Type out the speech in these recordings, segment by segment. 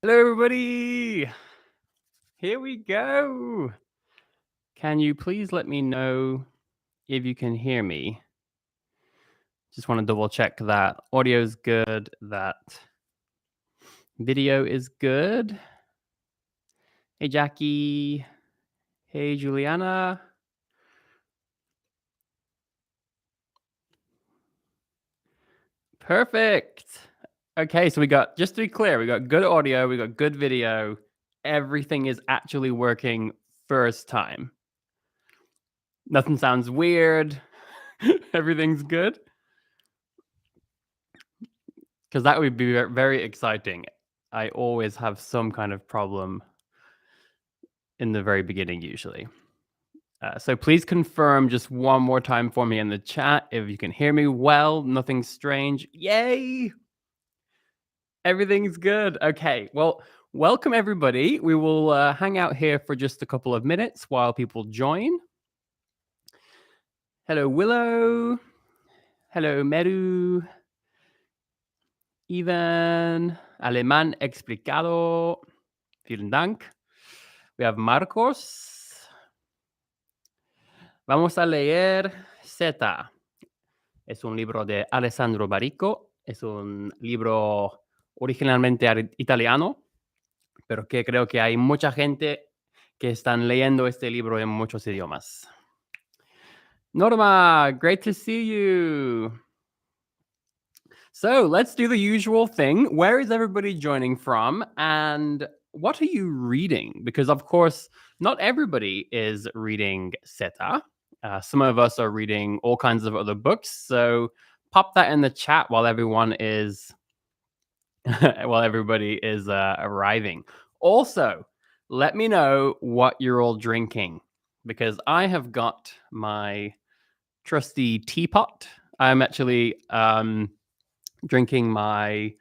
Hello, everybody. Here we go. Can you please let me know if you can hear me? Just want to double check that audio is good, that video is good. Hey, Jackie. Hey, Juliana. Perfect. Okay, so just to be clear, we got good audio, we got good video. Everything is actually working first time. Nothing sounds weird. Everything's good. Because that would be very exciting. I always have some kind of problem in the very beginning, usually. So please confirm just one more time for me in the chat if you can hear me well. Nothing strange. Yay! Everything's good. Okay. Well, welcome everybody. We will hang out here for just a couple of minutes while people join. Hello, Willow. Hello, Meru. Ivan. Alemán explicado. Vielen Dank. We have Marcos. Vamos a leer Z. Es un libro de Alessandro Baricco. Es un libro originalmente italiano, pero que creo que hay mucha gente que están leyendo este libro en muchos idiomas. Norma, great to see you. So let's do the usual thing. Where is everybody joining from? And what are you reading? Because, of course, not everybody is reading Seta. Some of us are reading all kinds of other books. So pop that in the chat while everybody is arriving. Also, let me know what you're all drinking, because I have got my trusty teapot. I'm actually drinking my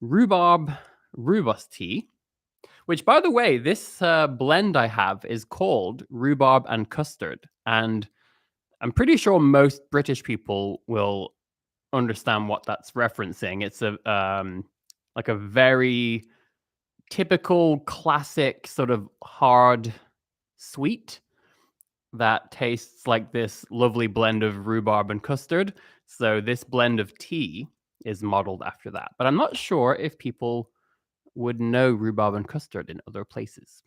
rhubarb rooibos tea, which, by the way, this blend I have is called rhubarb and custard. And I'm pretty sure most British people will understand what that's referencing. It's like a very typical classic sort of hard sweet that tastes like this lovely blend of rhubarb and custard. So this blend of tea is modeled after that. But I'm not sure if people would know rhubarb and custard in other places.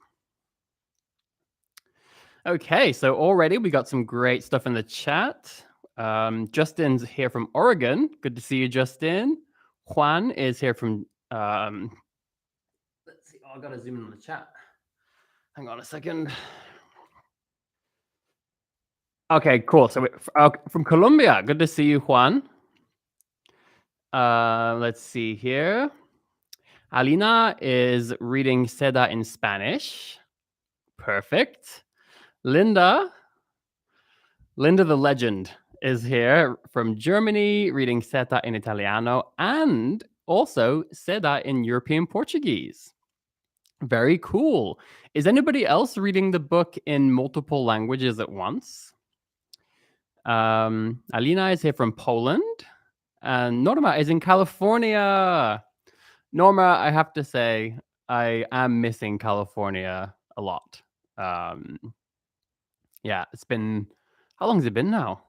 Okay, so already we got some great stuff in the chat. Justin's here from Oregon. Good to see you, Justin. Juan is here from... let's see. Oh, I got to zoom in on the chat. Hang on a second. Okay, cool. So from Colombia. Good to see you, Juan. Let's see here. Alina is reading Seda in Spanish. Perfect. Linda the legend, is here from Germany, reading Seta in Italiano and also Seda in European Portuguese. Very cool. Is anybody else reading the book in multiple languages at once? Alina is here from Poland. And Norma is in California. Norma, I have to say, I am missing California a lot. Yeah, it's been... How long has it been now?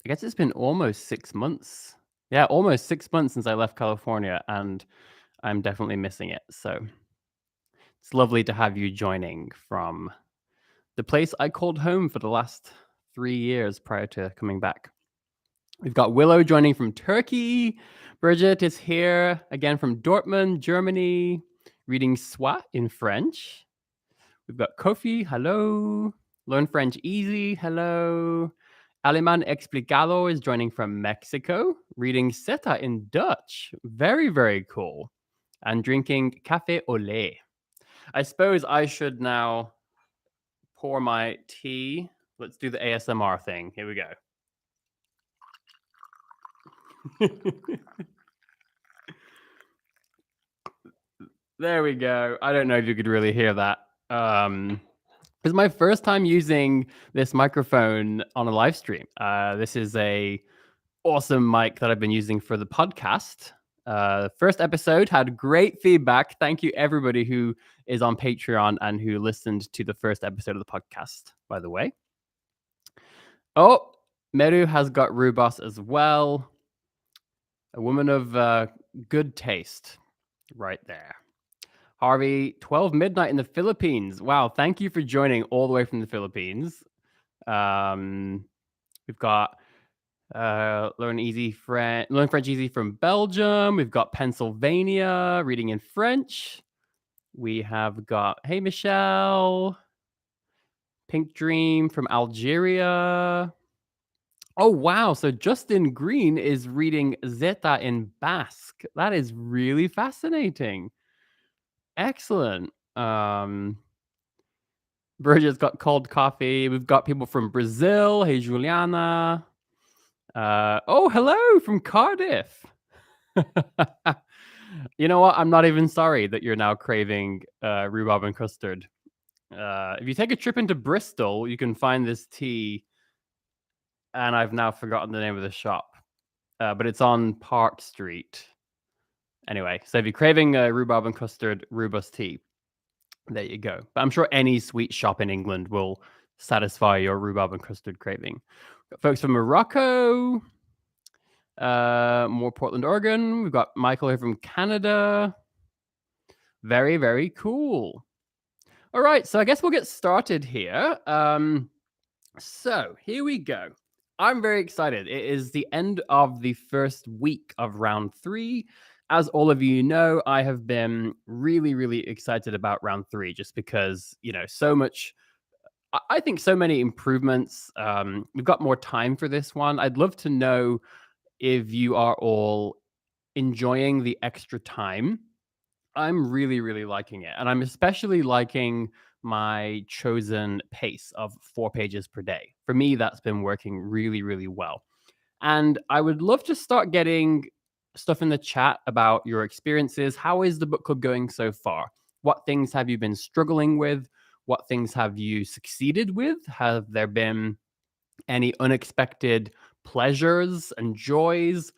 I guess it's been almost 6 months. Yeah, almost 6 months since I left California, and I'm definitely missing it. So it's lovely to have you joining from the place I called home for the last 3 years prior to coming back. We've got Willow joining from Turkey. Bridget is here again from Dortmund, Germany, reading Soit in French. We've got Kofi, hello. Learn French Easy, hello. Alemán Explicado is joining from Mexico, reading Seta in Dutch. Very, very cool. And drinking Café au lait. I suppose I should now pour my tea. Let's do the ASMR thing. Here we go. There we go. I don't know if you could really hear that. It's my first time using this microphone on a live stream. This is a awesome mic that I've been using for the podcast. First episode had great feedback. Thank you, everybody who is on Patreon and who listened to the first episode of the podcast, by the way. Oh, Meru has got Rubos as well. A woman of good taste right there. Harvey, 12 midnight in the Philippines. Wow, thank you for joining all the way from the Philippines. We've got Learn French Easy from Belgium. We've got Pennsylvania, reading in French. We have got, hey, Michelle. Pink Dream from Algeria. Oh, wow. So Justin Green is reading Zeta in Basque. That is really fascinating. Excellent. Bridget's got cold coffee. We've got people from Brazil. Hey, Juliana. Oh, hello from Cardiff. You know what? I'm not even sorry that you're now craving rhubarb and custard. If you take a trip into Bristol, you can find this tea, and I've now forgotten the name of the shop, but it's on Park Street. Anyway, so if you're craving rhubarb and custard rhubarb tea, there you go. But I'm sure any sweet shop in England will satisfy your rhubarb and custard craving. Got folks from Morocco, more Portland, Oregon. We've got Michael here from Canada. Very, very cool. All right, so I guess we'll get started here. So here we go. I'm very excited. It is the end of the first week of round 3. As all of you know, I have been really, really excited about round 3 just because, so much. I think so many improvements. We've got more time for this one. I'd love to know if you are all enjoying the extra time. I'm really, really liking it. And I'm especially liking my chosen pace of 4 pages per day. For me, that's been working really, really well. And I would love to start getting stuff in the chat about your experiences. How is the book club going so far? What things have you been struggling with? What things have you succeeded with? Have there been any unexpected pleasures and joys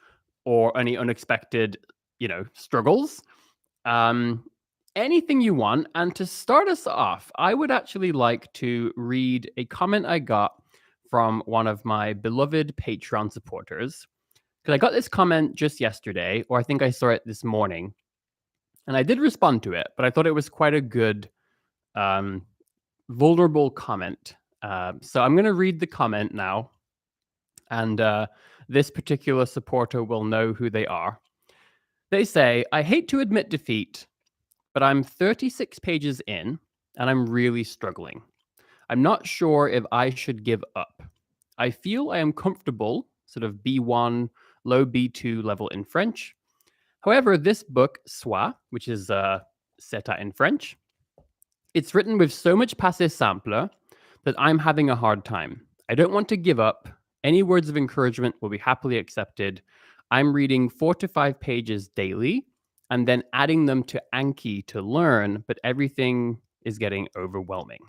or any unexpected, struggles? Anything you want. And to start us off, I would actually like to read a comment I got from one of my beloved Patreon supporters. Because I got this comment just yesterday, or I think I saw it this morning. And I did respond to it, but I thought it was quite a good, vulnerable comment. So I'm going to read the comment now. And this particular supporter will know who they are. They say, I hate to admit defeat, but I'm 36 pages in and I'm really struggling. I'm not sure if I should give up. I feel I am comfortable, sort of B1, low B2 level in French. However, this book, Soit, which is c'est in French, it's written with so much passé simple that I'm having a hard time. I don't want to give up. Any words of encouragement will be happily accepted. I'm reading 4 to 5 pages daily and then adding them to Anki to learn, but everything is getting overwhelming.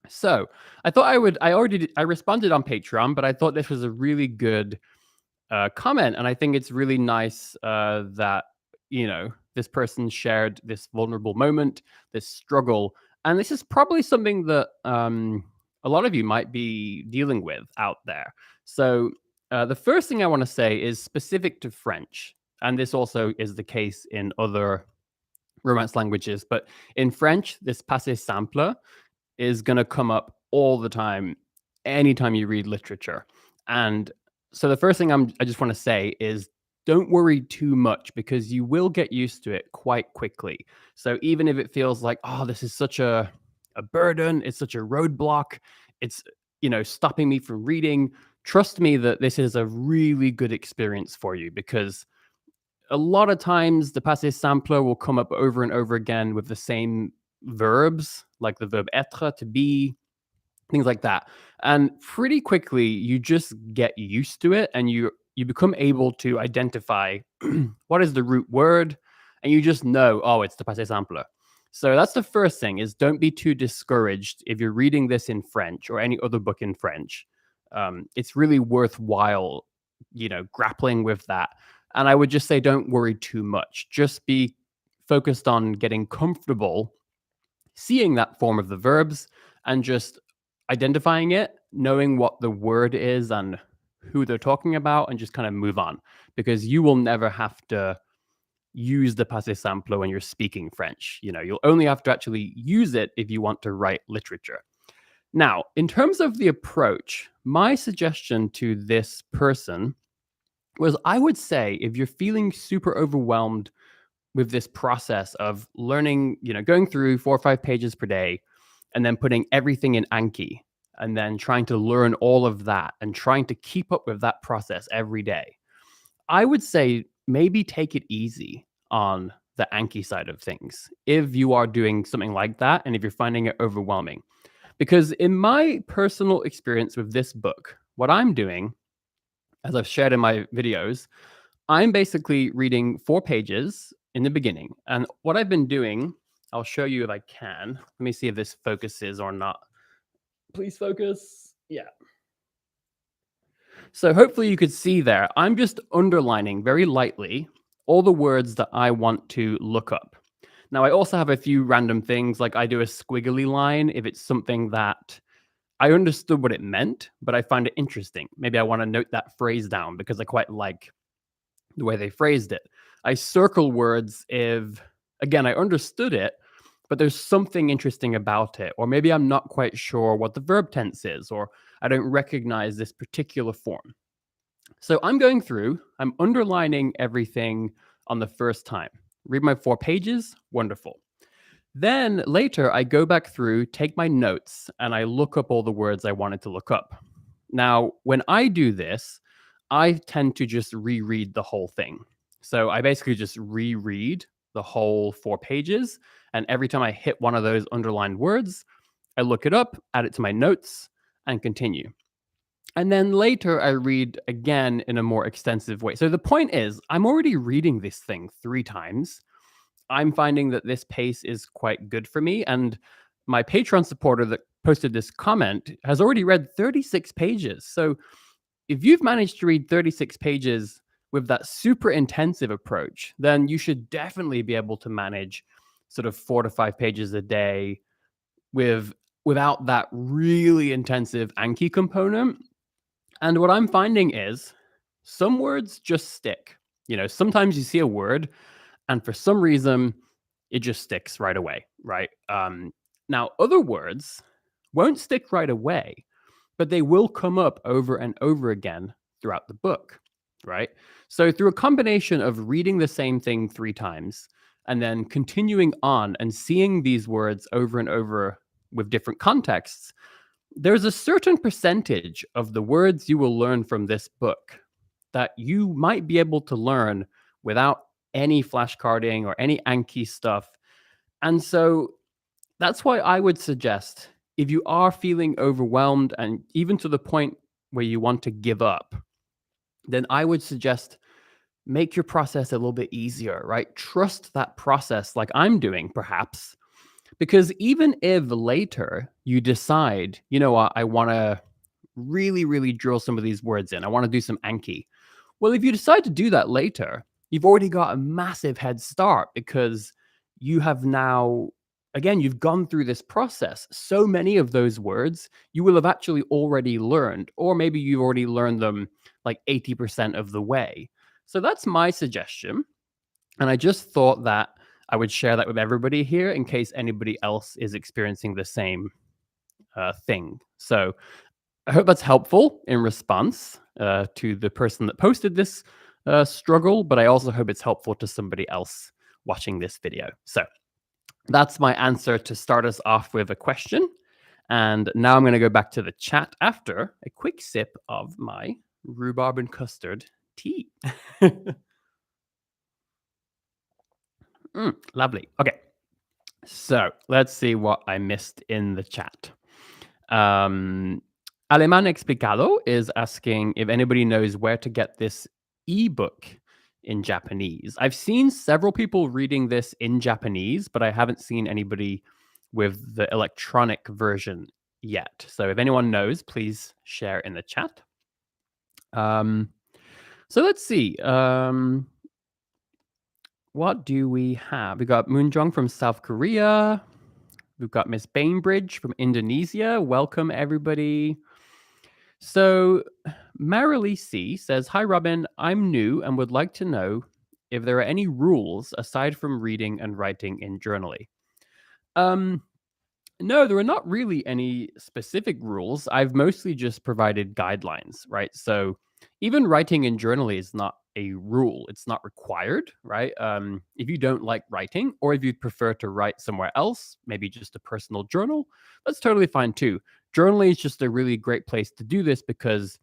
So I thought I responded on Patreon, but I thought this was a really good comment. And I think it's really nice that, this person shared this vulnerable moment, this struggle. And this is probably something that a lot of you might be dealing with out there. So the first thing I want to say is specific to French. And this also is the case in other Romance languages. But in French, this passé simple is going to come up all the time, anytime you read literature. And so the first thing I just want to say is don't worry too much because you will get used to it quite quickly. So even if it feels like, oh, this is such a burden, it's such a roadblock, it's, stopping me from reading, trust me that this is a really good experience for you because a lot of times the passé simple will come up over and over again with the same verbs, like the verb être, to be, things like that. And pretty quickly, you just get used to it and you become able to identify what is the root word, and you just know, oh, it's the passé simple. So that's the first thing, is don't be too discouraged if you're reading this in French or any other book in French. It's really worthwhile, grappling with that. And I would just say, don't worry too much. Just be focused on getting comfortable seeing that form of the verbs and just identifying it, knowing what the word is and who they're talking about, and just kind of move on, because you will never have to use the passé simple when you're speaking French. You'll only have to actually use it if you want to write literature. Now, in terms of the approach, my suggestion to this person was, I would say, if you're feeling super overwhelmed with this process of learning, going through 4 or 5 pages per day and then putting everything in Anki and then trying to learn all of that and trying to keep up with that process every day, I would say maybe take it easy on the Anki side of things if you are doing something like that and if you're finding it overwhelming. Because in my personal experience with this book, what I'm doing, as I've shared in my videos, I'm basically reading 4 pages in the beginning. And what I've been doing, I'll show you if I can. Let me see if this focuses or not. Please focus. Yeah. So hopefully you could see there, I'm just underlining very lightly all the words that I want to look up. Now, I also have a few random things, like I do a squiggly line if it's something that I understood what it meant, but I find it interesting. Maybe I want to note that phrase down because I quite like the way they phrased it. I circle words if, again, I understood it, but there's something interesting about it. Or maybe I'm not quite sure what the verb tense is, or I don't recognize this particular form. So I'm going through, I'm underlining everything on the first time. Read my 4 pages, wonderful. Then later, I go back through, take my notes, and I look up all the words I wanted to look up. Now, when I do this, I tend to just reread the whole thing. So I basically just reread the whole 4 pages. And every time I hit one of those underlined words, I look it up, add it to my notes, and continue. And then later, I read again in a more extensive way. So the point is, I'm already reading this thing 3 times. I'm finding that this pace is quite good for me. And my Patreon supporter that posted this comment has already read 36 pages. So if you've managed to read 36 pages with that super intensive approach, then you should definitely be able to manage sort of 4 to 5 pages a day without that really intensive Anki component. And what I'm finding is some words just stick. Sometimes you see a word and for some reason it just sticks right away, right? Now, other words won't stick right away, but they will come up over and over again throughout the book, right? So, through a combination of reading the same thing 3 times and then continuing on and seeing these words over and over with different contexts, there's a certain percentage of the words you will learn from this book that you might be able to learn without any flashcarding or any Anki stuff. And so that's why I would suggest, if you are feeling overwhelmed and even to the point where you want to give up, then I would suggest make your process a little bit easier, right? Trust that process like I'm doing, perhaps, because even if later you decide, you know what, I want to really, really drill some of these words in, I want to do some Anki. Well, if you decide to do that later, you've already got a massive head start because you have now, again, you've gone through this process. So many of those words you will have actually already learned, or maybe you've already learned them like 80% of the way. So that's my suggestion. And I just thought that I would share that with everybody here in case anybody else is experiencing the same thing. So I hope that's helpful in response to the person that posted this struggle, but I also hope it's helpful to somebody else watching this video. So that's my answer to start us off with a question. And now I'm going to go back to the chat after a quick sip of my rhubarb and custard tea. Lovely. Okay. So let's see what I missed in the chat. Alemán Explicado is asking if anybody knows where to get this ebook in Japanese. I've seen several people reading this in Japanese, but I haven't seen anybody with the electronic version yet... So if anyone knows, please share in the chat. So let's see. What do we have? We got Moonjong from South Korea. We've got Miss Bainbridge from Indonesia. Welcome, everybody. So, Marilee C says, "Hi, Robin. I'm new and would like to know if there are any rules aside from reading and writing in Journaly." Um, no, there are not really any specific rules. I've mostly just provided guidelines, right? So even writing in Journaly is not a rule. It's not required, right? If you don't like writing, or if you prefer to write somewhere else, maybe just a personal journal, that's totally fine too. Journaly is just a really great place to do this because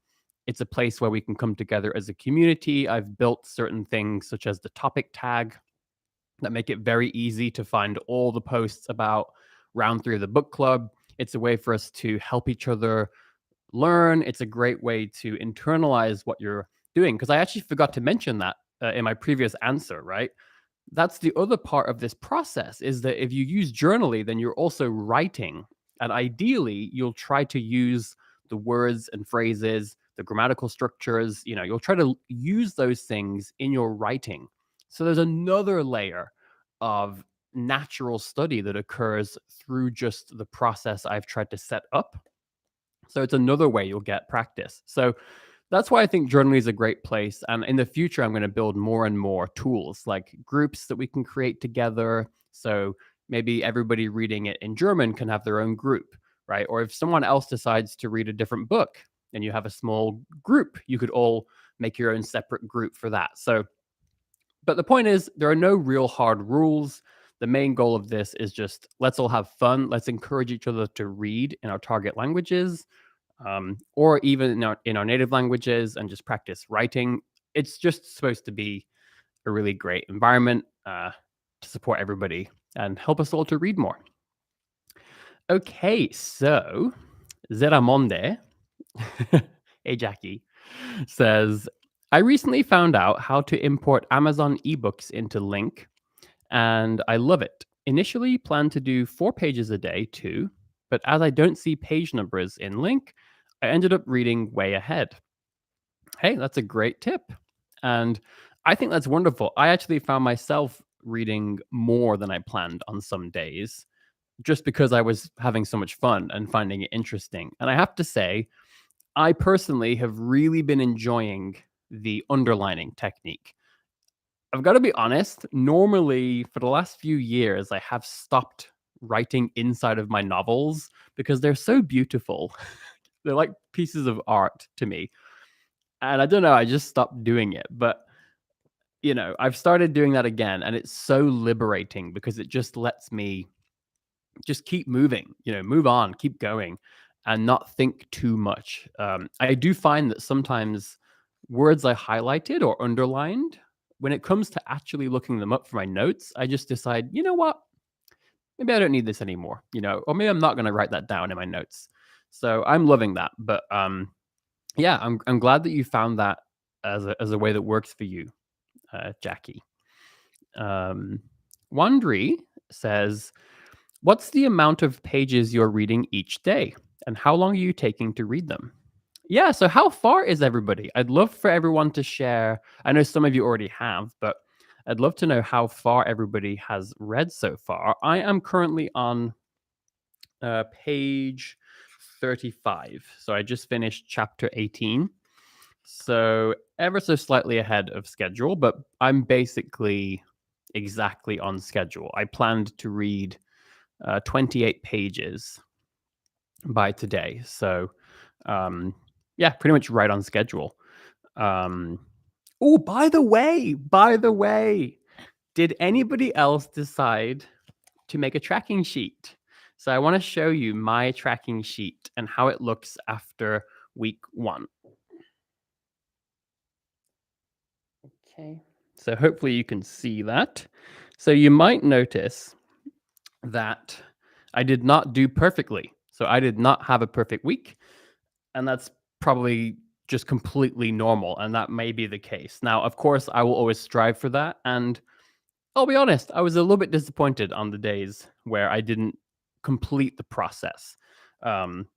it's a place where we can come together as a community. I've built certain things such as the topic tag that make it very easy to find all the posts about round three of the book club. It's a way for us to help each other learn. It's a great way to internalize what you're doing. Because I actually forgot to mention that in my previous answer, right? That's the other part of this process is that if you use Journaly, then you're also writing. And ideally, you'll try to use the words and phrases, the grammatical structures, you'll try to use those things in your writing. So there's another layer of natural study that occurs through just the process I've tried to set up. So it's another way you'll get practice. So that's why I think journaling is a great place. And in the future, I'm going to build more and more tools like groups that we can create together. So maybe everybody reading it in German can have their own group, right? Or if someone else decides to read a different book and you have a small group, you could all make your own separate group for that. So, but the point is, there are no real hard rules. The main goal of this is just let's all have fun. Let's encourage each other to read in our target languages, or even in our native languages, and just practice writing. It's just supposed to be a really great environment to support everybody and help us all to read more. Okay, so Zeramonde, hey Jackie, says, "I recently found out how to import Amazon ebooks into Link, and I love it. Initially planned to do 4 pages a day too, but as I don't see page numbers in Link, I ended up reading way ahead." Hey, that's a great tip. And I think that's wonderful. I actually found myself reading more than I planned on some days just because I was having so much fun and finding it interesting. And I have to say, I personally have really been enjoying the underlining technique. I've got to be honest, normally for the last few years, I have stopped writing inside of my novels because they're so beautiful. They're like pieces of art to me. And I don't know, I just stopped doing it. But, I've started doing that again. And it's so liberating because it just lets me just keep moving, move on, keep going, and not think too much. I do find that sometimes words I highlighted or underlined, when it comes to actually looking them up for my notes, I just decide, you know what? Maybe I don't need this anymore, or maybe I'm not going to write that down in my notes. So I'm loving that. But yeah, I'm glad that you found that as a way that works for you, Jackie. Um, Wandry says, "What's the amount of pages you're reading each day, and how long are you taking to read them?" Yeah, so how far is everybody? I'd love for everyone to share. I know some of you already have, but I'd love to know how far everybody has read so far. I am currently on page 35. So I just finished chapter 18. So ever so slightly ahead of schedule, but I'm basically exactly on schedule. I planned to read 28 pages by today. So, yeah, pretty much right on schedule. Um, oh, by the way, did anybody else decide to make a tracking sheet? So I want to show you my tracking sheet and how it looks after week 1. Okay. So hopefully you can see that. So you might notice that I did not do perfectly. So I did not have a perfect week. And that's probably just completely normal. And that may be the case. Now, of course, I will always strive for that. And I'll be honest, I was a little bit disappointed on the days where I didn't complete the process. Um,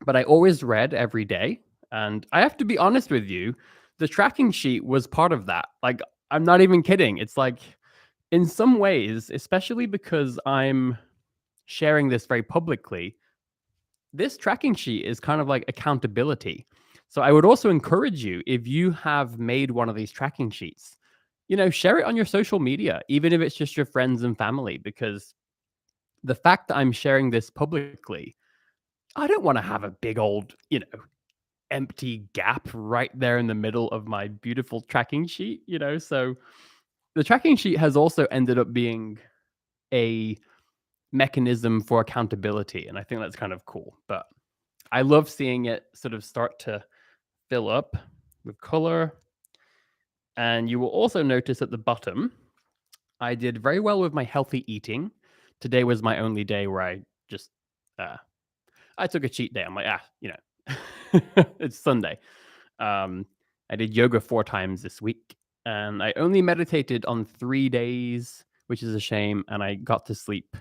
but I always read every day. And I have to be honest with you, the tracking sheet was part of that. Like, I'm not even kidding. It's like, in some ways, especially because I'm sharing this very publicly, this tracking sheet is kind of like accountability. So I would also encourage you, if you have made one of these tracking sheets, share it on your social media, even if it's just your friends and family, because the fact that I'm sharing this publicly, I don't want to have a big old, empty gap right there in the middle of my beautiful tracking sheet. So the tracking sheet has also ended up being a mechanism for accountability. And I think that's kind of cool. But I love seeing it sort of start to fill up with color. And you will also notice at the bottom, I did very well with my healthy eating. Today was my only day where I just, I took a cheat day. I'm like, it's Sunday. I did yoga 4 times this week, and I only meditated on 3 days, which is a shame. And I got to sleep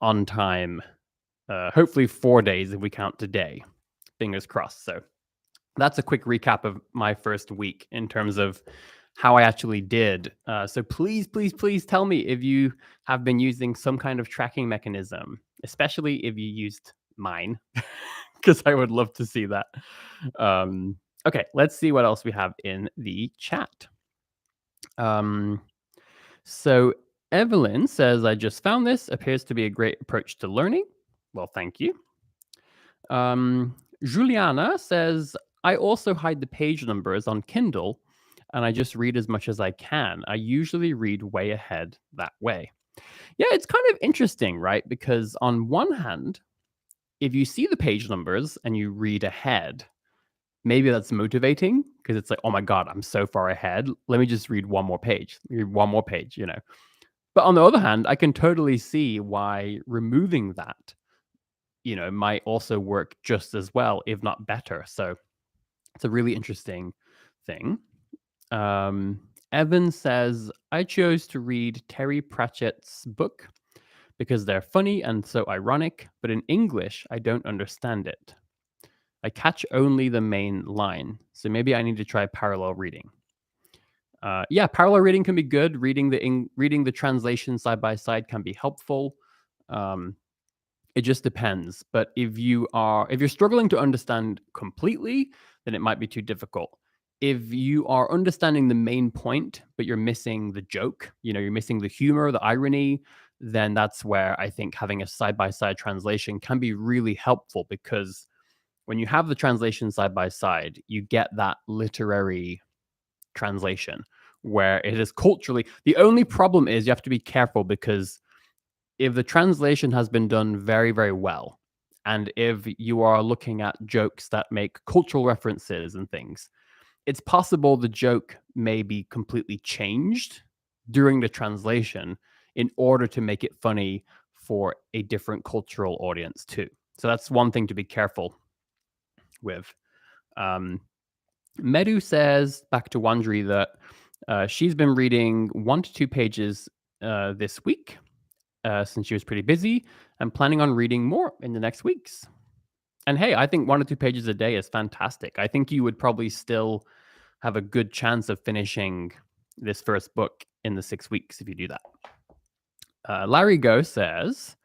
on time, hopefully 4 days if we count today. Fingers crossed. So that's a quick recap of my first week in terms of how I actually did. So please, please, please tell me if you have been using some kind of tracking mechanism, especially if you used mine, because I would love to see that. Okay, let's see what else we have in the chat. So Evelyn says, I just found this. Appears to be a great approach to learning. Well, thank you. Juliana says, I also hide the page numbers on Kindle, and I just read as much as I can. I usually read way ahead that way. Yeah, it's kind of interesting, right? Because on one hand, if you see the page numbers and you read ahead, maybe that's motivating because it's like, oh my God, I'm so far ahead. Let me just read one more page, But on the other hand, I can totally see why removing that, might also work just as well, if not better. So it's a really interesting thing. Evan says, I chose to read Terry Pratchett's book because they're funny and so ironic, but in English, I don't understand it. I catch only the main line, so maybe I need to try parallel reading. Yeah, parallel reading can be good. Reading the translation side by side can be helpful. It just depends. But if you're struggling to understand completely, then it might be too difficult. If you are understanding the main point, but you're missing the joke, you're missing the humor, the irony, then that's where I think having a side by side translation can be really helpful, because when you have the translation side by side, you get that literary translation where it is culturally. The only problem is you have to be careful, because if the translation has been done very, very well, and if you are looking at jokes that make cultural references and things, it's possible the joke may be completely changed during the translation in order to make it funny for a different cultural audience too. So that's one thing to be careful with. Medu says, back to Wandry, that she's been reading 1 to 2 pages this week, since she was pretty busy, and planning on reading more in the next weeks. And hey, I think 1 or 2 pages a day is fantastic. I think you would probably still have a good chance of finishing this first book in the 6 weeks if you do that. Larry Go says,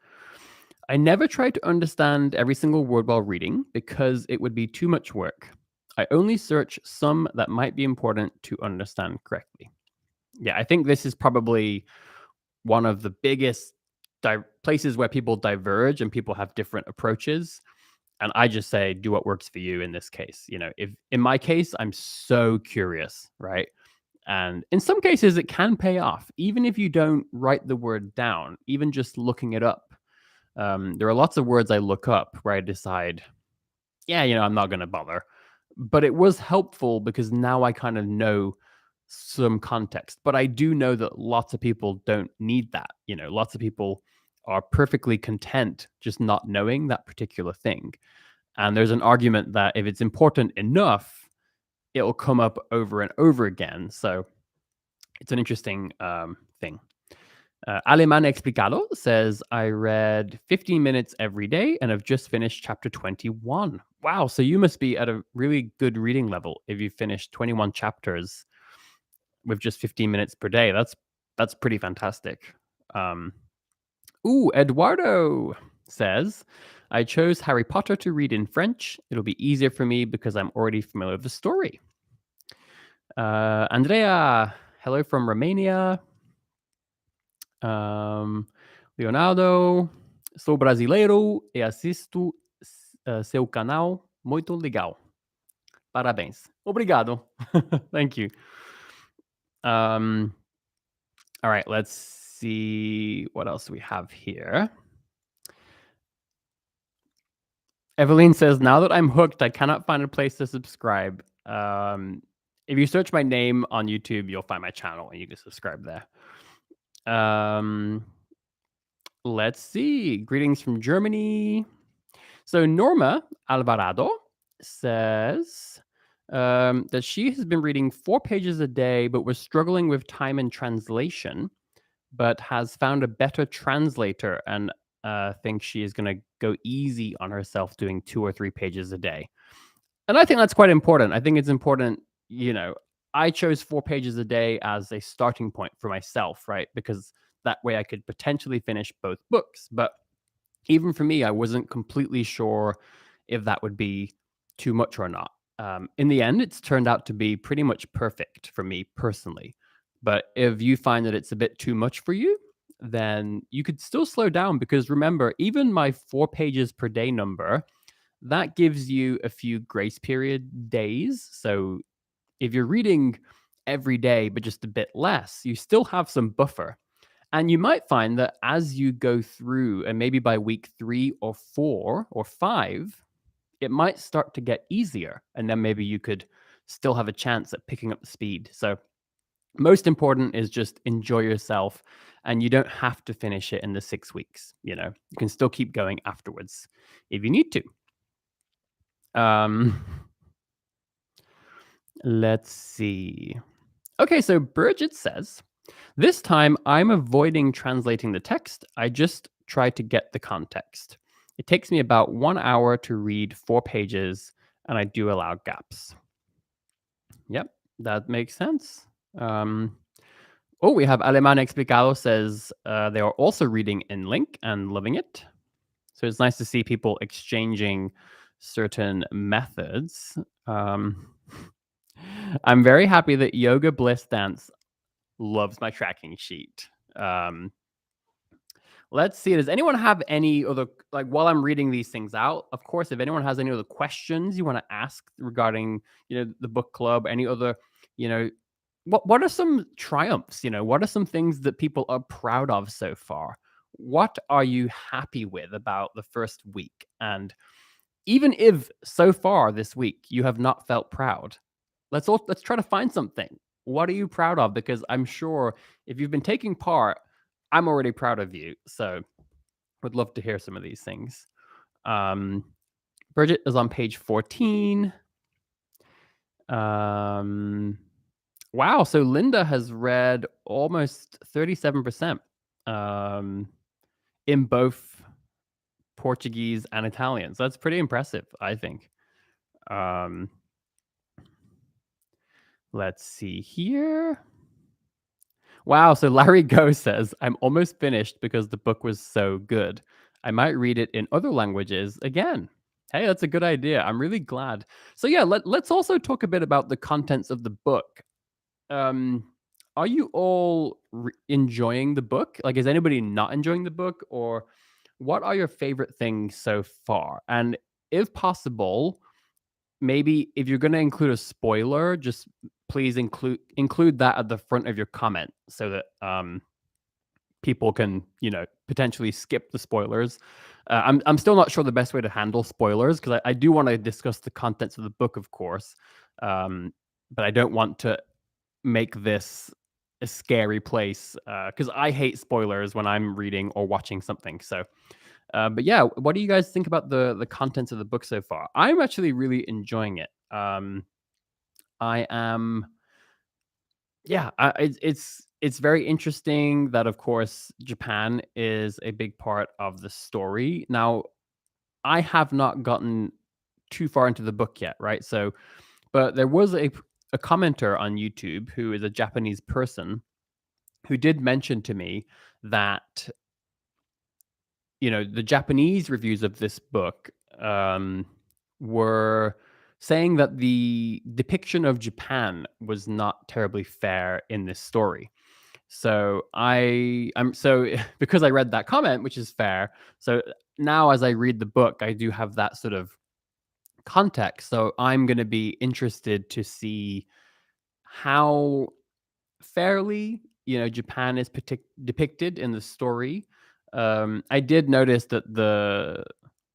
I never try to understand every single word while reading because it would be too much work. I only search some that might be important to understand correctly. Yeah, I think this is probably one of the biggest places where people diverge and people have different approaches. And I just say, do what works for you in this case. If in my case, I'm so curious, right? And in some cases, it can pay off, even if you don't write the word down, even just looking it up. There are lots of words I look up where I decide, yeah, I'm not going to bother. But it was helpful because now I kind of know some context. But I do know that lots of people don't need that. Lots of people are perfectly content just not knowing that particular thing. And there's an argument that if it's important enough, it'll come up over and over again. So it's an interesting thing. Alemán Explicado says, I read 15 minutes every day and have just finished chapter 21. Wow. So you must be at a really good reading level if you finished 21 chapters with just 15 minutes per day. That's pretty fantastic. Um, Eduardo says, I chose Harry Potter to read in French. It'll be easier for me because I'm already familiar with the story. Andrea, hello from Romania. Leonardo, sou brasileiro e assisto seu canal. Muito legal. Parabéns. Obrigado. Thank you. All right, let's see what else we have here. Evelyn says, now that I'm hooked, I cannot find a place to subscribe. If you search my name on YouTube, you'll find my channel and you can subscribe there. Let's see. Greetings from Germany. So Norma Alvarado says that she has been reading 4 pages a day, but was struggling with time and translation, but has found a better translator and thinks she is going to go easy on herself doing 2 or 3 pages a day. And I think that's quite important. I think it's important, I chose 4 pages a day as a starting point for myself, right? Because that way I could potentially finish both books. But even for me, I wasn't completely sure if that would be too much or not. In the end, it's turned out to be pretty much perfect for me personally. But if you find that it's a bit too much for you, then you could still slow down because remember, even my 4 pages per day number, that gives you a few grace period days. So if you're reading every day, but just a bit less, you still have some buffer. And you might find that as you go through, and maybe by week 3 or 4 or 5, it might start to get easier. And then maybe you could still have a chance at picking up the speed. So, most important is just enjoy yourself. And you don't have to finish it in the 6 weeks. You can still keep going afterwards if you need to. Let's see. Okay, so Bridget says, this time I'm avoiding translating the text. I just try to get the context. It takes me about 1 hour to read 4 pages, and I do allow gaps. Yep, that makes sense. We have Alemán Explicado says they are also reading in Link and loving it. So it's nice to see people exchanging certain methods. I'm very happy that Yoga Bliss Dance loves my tracking sheet. Let's see. Does anyone have any other, while I'm reading these things out, of course, if anyone has any other questions you want to ask regarding, the book club, any other, what are some triumphs? What are some things that people are proud of so far? What are you happy with about the first week? And even if so far this week you have not felt proud, let's try to find something. What are you proud of? Because I'm sure if you've been taking part, I'm already proud of you. So would love to hear some of these things. Bridget is on page 14. Wow. So Linda has read almost 37% in both Portuguese and Italian. So that's pretty impressive, I think. Let's see here. Wow. So Larry Go says, I'm almost finished because the book was so good. I might read it in other languages again. Hey, that's a good idea. I'm really glad. So yeah, let's also talk a bit about the contents of the book. Are you all enjoying the book? Like, is anybody not enjoying the book? Or what are your favorite things so far? And if possible, maybe if you're going to include a spoiler, just please include that at the front of your comment so that people can potentially skip the spoilers. I'm still not sure the best way to handle spoilers because I do want to discuss the contents of the book, of course, but I don't want to make this a scary place because I hate spoilers when I'm reading or watching something. So but yeah, what do you guys think about the contents of the book so far? I'm actually really enjoying it. I am Yeah, it's very interesting that, of course, Japan is a big part of the story. Now, I have not gotten too far into the book yet, right? So, but there was a commenter on YouTube who is a Japanese person who did mention to me that, the Japanese reviews of this book, were saying that the depiction of Japan was not terribly fair in this story. So I'm so because I read that comment, which is fair. So now as I read the book, I do have that sort of context. So I'm going to be interested to see how fairly, Japan is depicted in the story. I did notice that the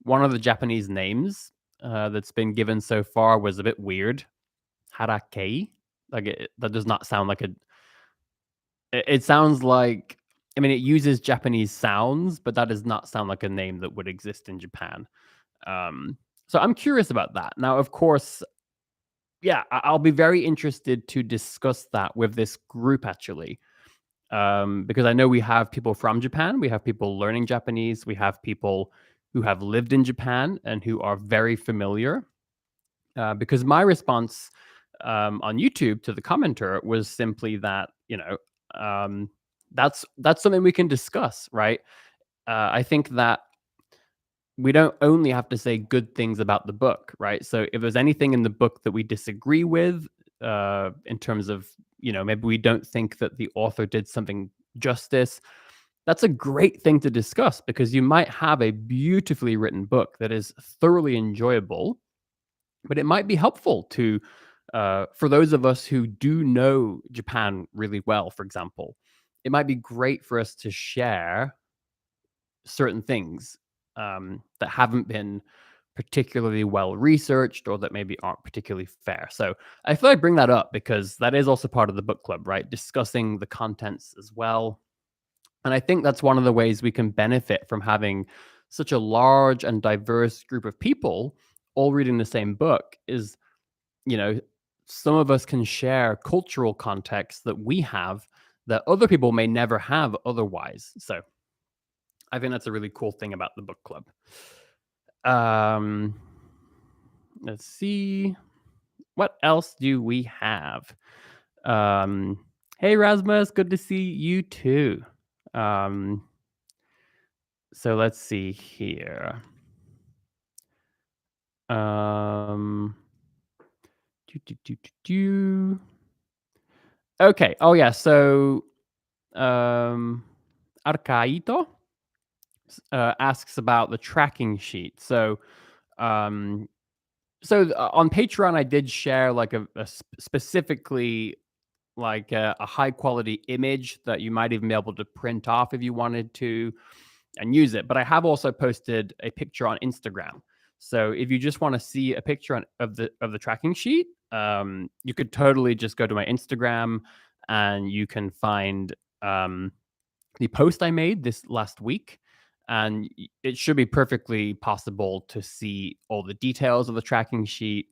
one of the Japanese names that's been given so far was a bit weird. Harakei, like that does not sound like a. It sounds like, I mean, it uses Japanese sounds, but that does not sound like a name that would exist in Japan. Um, so I'm curious about that. Now, of course, yeah, I'll be very interested to discuss that with this group actually, because I know we have people from Japan, we have people learning Japanese, we have people who have lived in Japan and who are very familiar. Because my response on YouTube to the commenter was simply that, um, that's something we can discuss, right? I think that we don't only have to say good things about the book, right? So if there's anything in the book that we disagree with, in terms of, maybe we don't think that the author did something justice, that's a great thing to discuss because you might have a beautifully written book that is thoroughly enjoyable, but it might be helpful to, for those of us who do know Japan really well, for example, it might be great for us to share certain things that haven't been particularly well researched or that maybe aren't particularly fair. So I thought I'd bring that up because that is also part of the book club, right? Discussing the contents as well. And I think that's one of the ways we can benefit from having such a large and diverse group of people all reading the same book is, you know, some of us can share cultural context that we have that other people may never have otherwise. So I think that's a really cool thing about the book club. Um, let's see. What else do we have? Hey Rasmus, good to see you too. Um, so let's see here. Um, do, do, do, do. Okay. Oh yeah. So Arcaito asks about the tracking sheet. Um, on Patreon, I did share like specifically like a high quality image that you might even be able to print off if you wanted to and use it. But I have also posted a picture on Instagram. So if you just want to see a picture of the tracking sheet, you could totally just go to my Instagram and you can find the post I made this last week. And it should be perfectly possible to see all the details of the tracking sheet.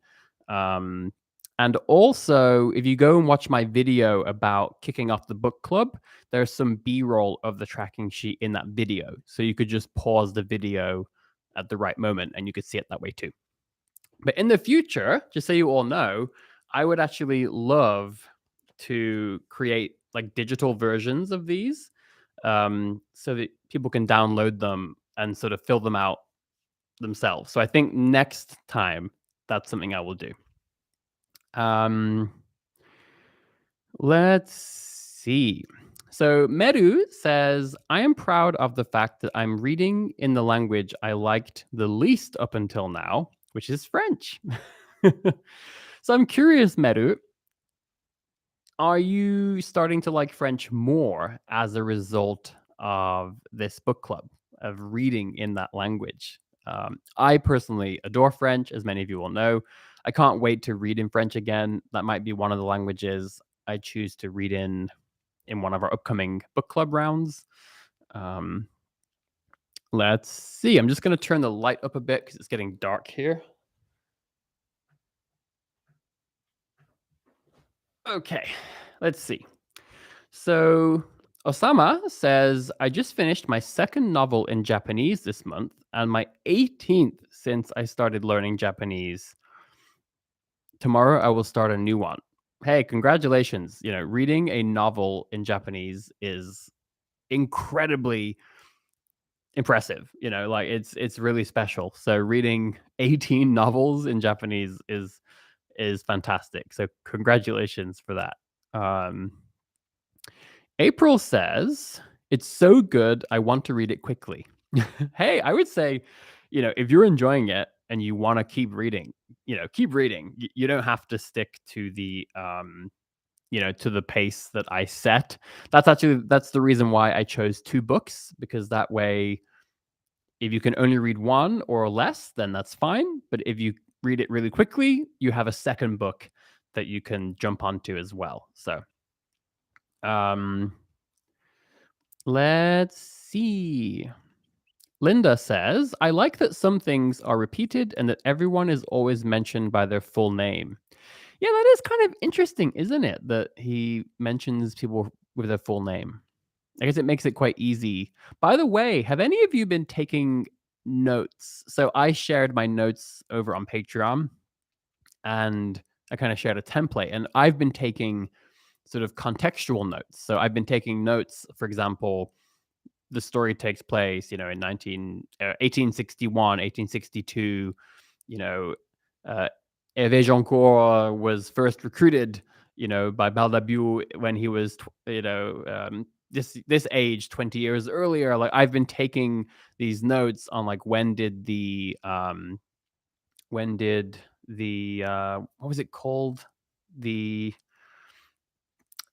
Um, and also, if you go and watch my video about kicking off the book club, there's some B roll of the tracking sheet in that video. So you could just pause the video at the right moment and you could see it that way too. But in the future, just so you all know, I would actually love to create like digital versions of these, so that people can download them and sort of fill them out themselves. So I think next time that's something I will do. Um, let's see. So Meru says, I am proud of the fact that I'm reading in the language I liked the least up until now, which is French. So I'm curious, Meru, are you starting to like French more as a result of this book club, of reading in that language? I personally adore French, as many of you will know. I can't wait to read in French again. That might be one of the languages I choose to read in one of our upcoming book club rounds. Um, let's see. I'm just going to turn the light up a bit because it's getting dark here. Okay, let's see. So Osama says, I just finished my second novel in Japanese this month and my 18th since I started learning Japanese. Tomorrow I will start a new one. Hey, congratulations. Reading a novel in Japanese is incredibly impressive. Like it's really special. So reading 18 novels in Japanese is fantastic. So congratulations for that. April says, it's so good, I want to read it quickly. Hey, I would say, if you're enjoying it and you want to keep reading, keep reading. You don't have to stick to the pace that I set. That's the reason why I chose 2 books, because that way, if you can only read one or less, then that's fine. But if you read it really quickly, you have a second book that you can jump onto as well. So, um, let's see. Linda says, I like that some things are repeated and that everyone is always mentioned by their full name. Yeah, that is kind of interesting, isn't it? That he mentions people with their full name. I guess it makes it quite easy. By the way, have any of you been taking notes? So I shared my notes over on Patreon and I kind of shared a template, and I've been taking sort of contextual notes. So I've been taking notes, for example, the story takes place, in 1861, 1862, you know, uh, Hervé Joncourt was first recruited, by Baldabou when he was, this age 20 years earlier. Like I've been taking these notes on like when did the what was it called, the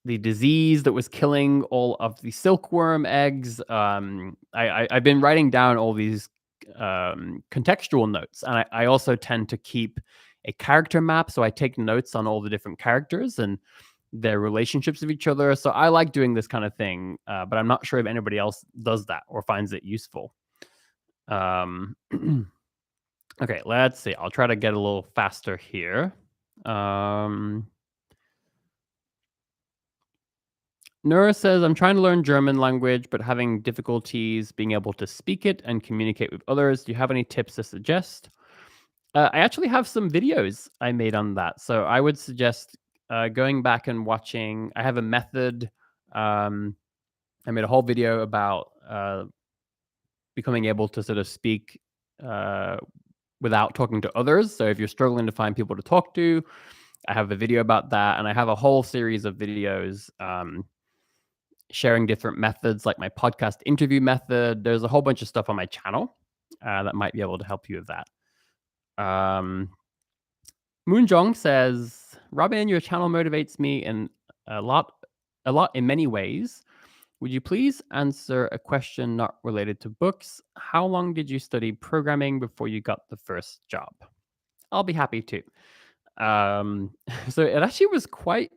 disease that was killing all of the silkworm eggs. I've been writing down all these contextual notes, and I also tend to keep a character map. So I take notes on all the different characters and their relationships with each other. So I like doing this kind of thing, but I'm not sure if anybody else does that or finds it useful. Um, okay, let's see. I'll try to get a little faster here. Nura says, I'm trying to learn German language, but having difficulties being able to speak it and communicate with others. Do you have any tips to suggest? I actually have some videos I made on that. So I would suggest going back and watching. I have a method. I made a whole video about becoming able to sort of speak without talking to others. So if you're struggling to find people to talk to, I have a video about that. And I have a whole series of videos sharing different methods, like my podcast interview method. There's a whole bunch of stuff on my channel that might be able to help you with that. Moonjong says, Robin, your channel motivates me in a lot in many ways. Would you please answer a question not related to books? How long did you study programming before you got the first job? I'll be happy to. So it actually was quite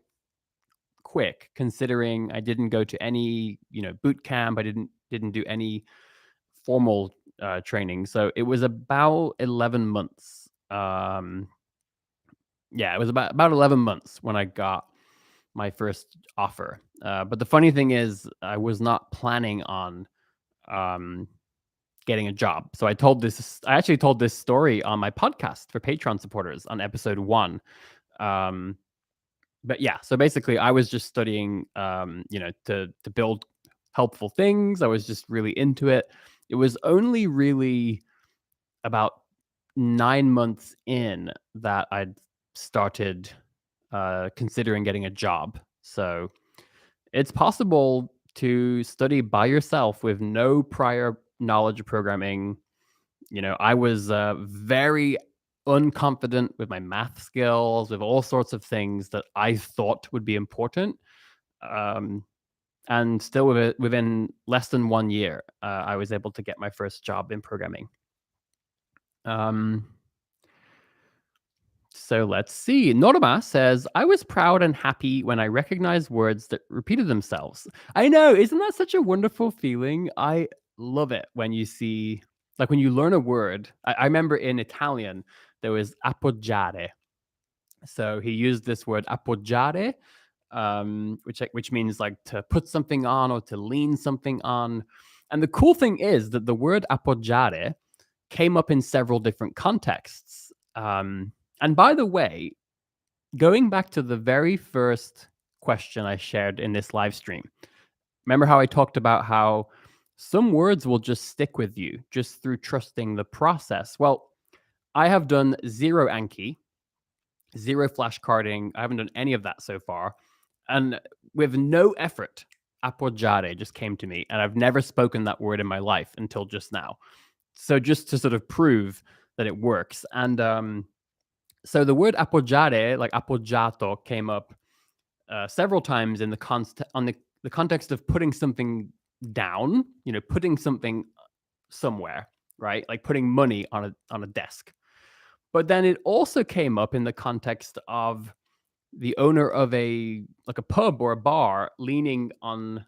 quick, considering I didn't go to any, boot camp. I didn't do any formal training. So it was about 11 months. Yeah, it was about 11 months when I got my first offer. But the funny thing is, I was not planning on getting a job. So I actually told this story on my podcast for Patreon supporters on episode 1. But yeah, so basically I was just studying, to build helpful things. I was just really into it. It was only really about 9 months in that I'd started considering getting a job. So it's possible to study by yourself with no prior knowledge of programming. I was very unconfident with my math skills, with all sorts of things that I thought would be important. And still within less than 1 year, I was able to get my first job in programming. So let's see. Norma says, I was proud and happy when I recognized words that repeated themselves. I know, isn't that such a wonderful feeling? I love it when you see, like when you learn a word. I remember in Italian, there was appoggiare. So he used this word appoggiare, which means like to put something on or to lean something on. And the cool thing is that the word appoggiare came up in several different contexts. And by the way, going back to the very first question I shared in this live stream, remember how I talked about how some words will just stick with you just through trusting the process? Well, I have done zero Anki, zero flashcarding. I haven't done any of that so far. And with no effort, appoggiare just came to me. And I've never spoken that word in my life until just now. So just to sort of prove that it works. And so the word appoggiare, like appoggiato, came up several times in the context of putting something down, putting something somewhere, right? Like putting money on a desk. But then it also came up in the context of the owner of a pub or a bar leaning on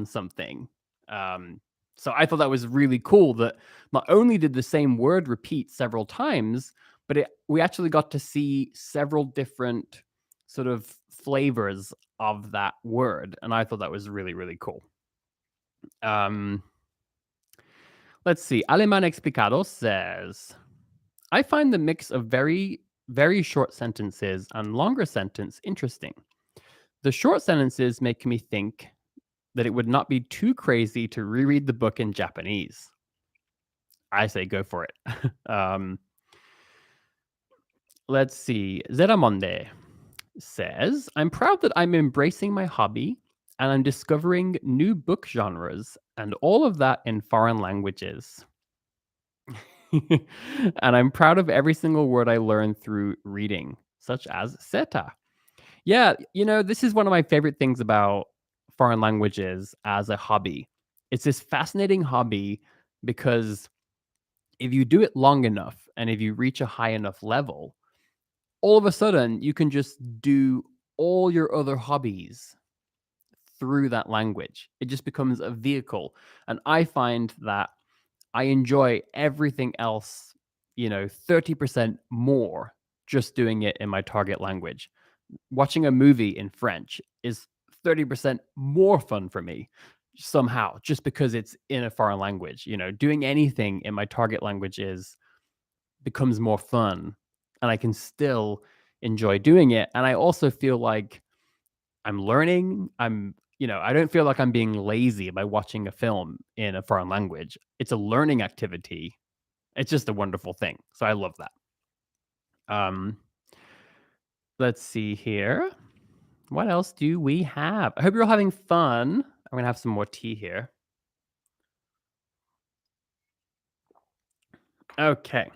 something. So I thought that was really cool that not only did the same word repeat several times, but we actually got to see several different sort of flavors of that word, and I thought that was really, really cool. Let's see. Alemán Explicado says, I find the mix of very, very short sentences and longer sentence interesting. The short sentences make me think that it would not be too crazy to reread the book in Japanese. I say go for it. Let's see. Zeramonde says, I'm proud that I'm embracing my hobby and I'm discovering new book genres and all of that in foreign languages. And I'm proud of every single word I learned through reading, such as seta. Yeah, this is one of my favorite things about foreign languages as a hobby. It's this fascinating hobby because if you do it long enough and if you reach a high enough level, all of a sudden you can just do all your other hobbies through that language. It just becomes a vehicle. And I find that I enjoy everything else, 30% more just doing it in my target language. Watching a movie in French is 30% more fun for me somehow, just because it's in a foreign language. Doing anything in my target language becomes more fun, and I can still enjoy doing it. And I also feel like I'm learning. I don't feel like I'm being lazy by watching a film in a foreign language. It's a learning activity. It's just a wonderful thing. So I love that. Let's see here. What else do we have? I hope you're all having fun. I'm going to have some more tea here. Okay.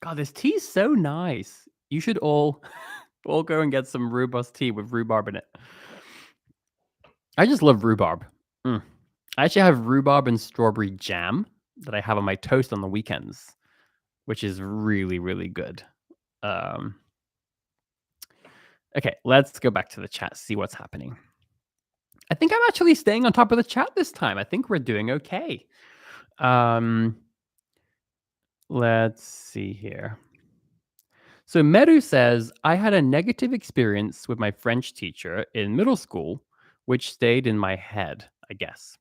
God, this tea is so nice. You should all go and get some rhubarb tea with rhubarb in it. I just love rhubarb. I actually have rhubarb and strawberry jam that I have on my toast on the weekends, which is really, really good. Okay, let's go back to the chat, see what's happening. I think I'm actually staying on top of the chat this time. I think we're doing okay. Let's see here. So Meru says, I had a negative experience with my French teacher in middle school, which stayed in my head, I guess.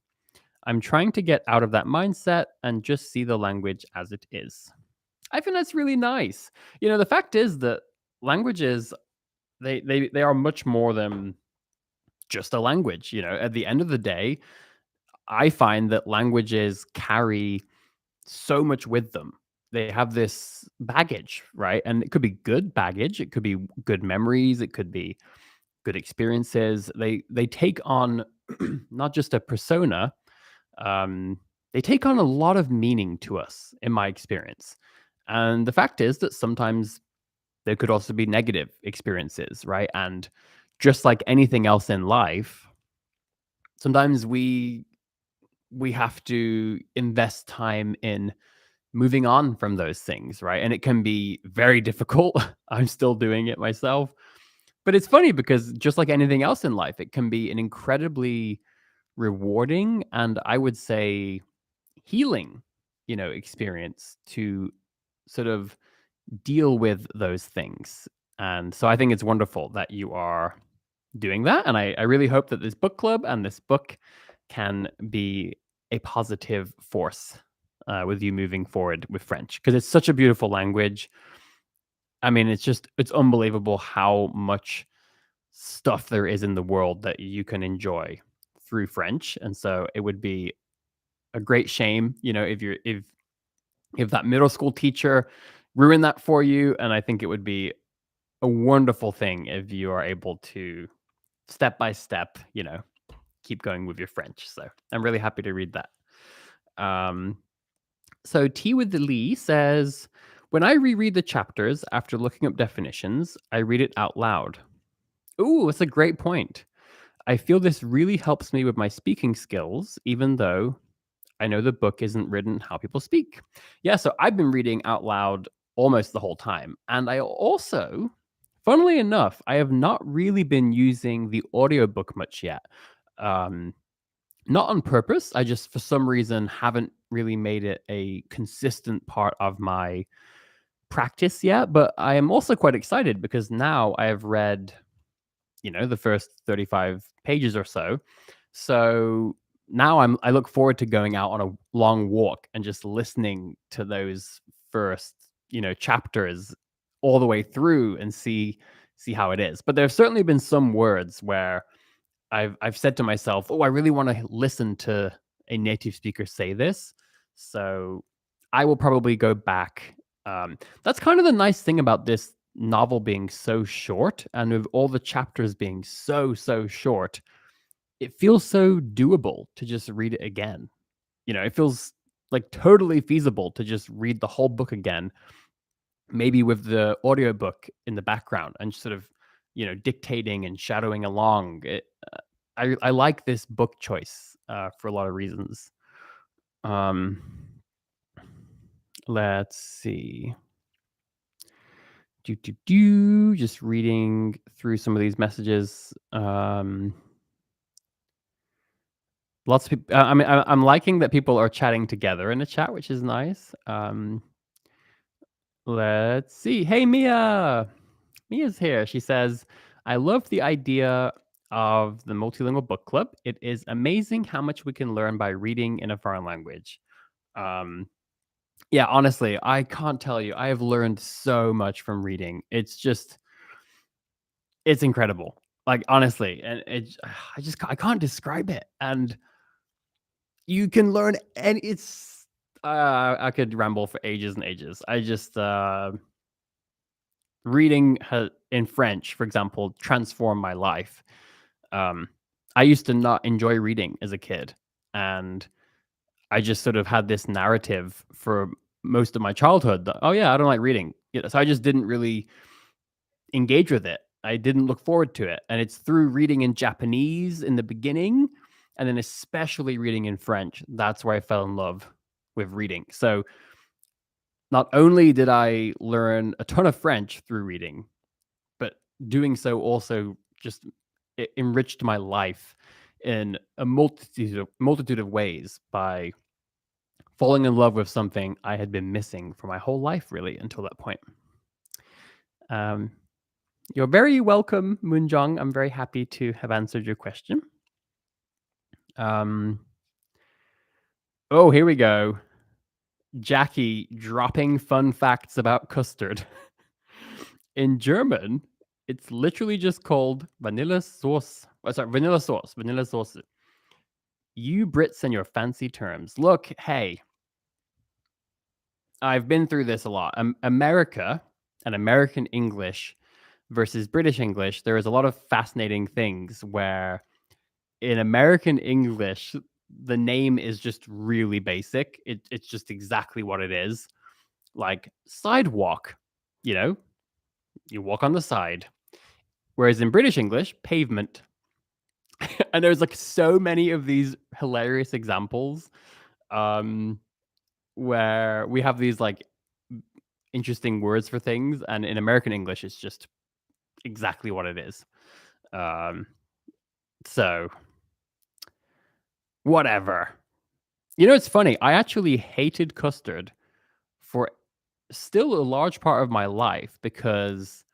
I'm trying to get out of that mindset and just see the language as it is. I think that's really nice. The fact is that languages, they are much more than just a language. At the end of the day, I find that languages carry so much with them. They have this baggage, right? And it could be good baggage, it could be good memories, it could be good experiences. They take on not just a persona, they take on a lot of meaning to us, in my experience. And the fact is that sometimes there could also be negative experiences, right? And just like anything else in life, sometimes we have to invest time in moving on from those things, right? And it can be very difficult. I'm still doing it myself. But it's funny because just like anything else in life, it can be an incredibly rewarding and I would say healing, experience to sort of deal with those things. And so I think it's wonderful that you are doing that. And I really hope that this book club and this book can be a positive force with you moving forward with French, because it's such a beautiful language. I mean, it's unbelievable how much stuff there is in the world that you can enjoy through French. And so it would be a great shame, if that middle school teacher ruined that for you. And I think it would be a wonderful thing if you are able to step by step, keep going with your French. So I'm really happy to read that. So T with the Lee says, when I reread the chapters after looking up definitions, I read it out loud. Ooh, that's a great point. I feel this really helps me with my speaking skills, even though I know the book isn't written how people speak. Yeah, so I've been reading out loud almost the whole time. And I also, funnily enough, I have not really been using the audiobook much yet. Um, Not on purpose. I just, for some reason, haven't really made it a consistent part of my practice yet. But I am also quite excited because now I have read, the first 35 pages or so. So now I look forward to going out on a long walk and just listening to those first, chapters all the way through and see how it is. But there's certainly been some words where I've said to myself, "Oh, I really want to listen to a native speaker say this." So I will probably go back. That's kind of the nice thing about this novel being so short, and with all the chapters being so short, it feels so doable to just read it again. It feels like totally feasible to just read the whole book again, maybe with the audiobook in the background and sort of, dictating and shadowing along. I like this book choice for a lot of reasons. Um, let's see. Just reading through some of these messages. Lots of people. I'm liking that people are chatting together in the chat, which is nice. Let's see. Hey, Mia. Mia's here. She says, I love the idea of the Multilingual Book Club. It is amazing how much we can learn by reading in a foreign language. Um, yeah, honestly, I can't tell you. I have learned so much from reading. It's incredible. Like, honestly, and I can't describe it. And you can learn, and I could ramble for ages and ages. Reading in French, for example, transformed my life. I used to not enjoy reading as a kid, and I just sort of had this narrative for most of my childhood that, oh yeah, I don't like reading. So I just didn't really engage with it. I didn't look forward to it. And it's through reading in Japanese in the beginning, and then especially reading in French, that's where I fell in love with reading. So not only did I learn a ton of French through reading, but doing so also just enriched my life in a multitude of ways by falling in love with something I had been missing for my whole life, really, until that point. You're very welcome, Moonjong. I'm very happy to have answered your question. Oh, here we go. Jackie dropping fun facts about custard. In German, it's literally just called vanilla sauce. Oh, sorry, vanilla sauce. Vanilla sauce. You Brits and your fancy terms. Look, hey, I've been through this a lot. America and American English versus British English, there is a lot of fascinating things where in American English, the name is just really basic. It's just exactly what it is. Like sidewalk, you walk on the side. Whereas in British English, pavement. And there's like so many of these hilarious examples where we have these like interesting words for things, and in American English, it's just exactly what it is. So whatever. It's funny. I actually hated custard for still a large part of my life because